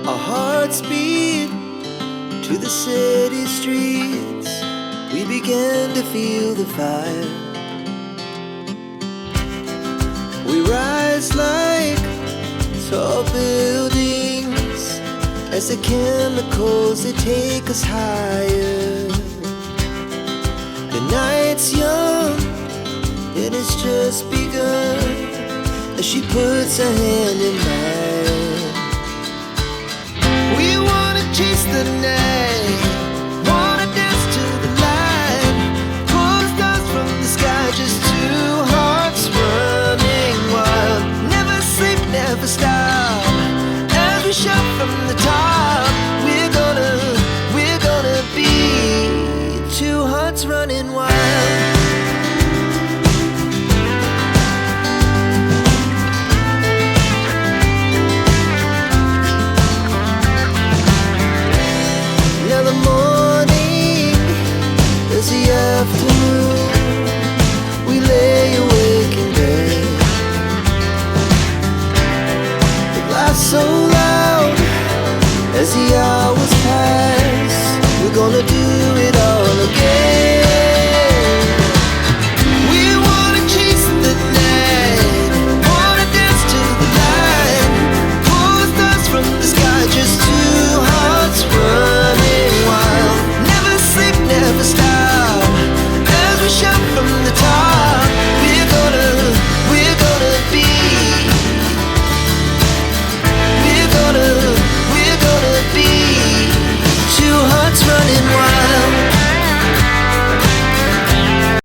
Our hearts beat to the city streets. We began to feel the fire. We rise like tall buildings as the chemicals, they take us higher. The night's young and it's just begun as she puts her hand in mine. We wanna chase the night, wanna dance to the light, pull stars from the sky, just two hearts running wild. Never sleep, never stop, as we shout from the top. We're gonna be two hearts running wild. Now the morning is the afternoon. We lay awake in bed. The laughs so loud as the hours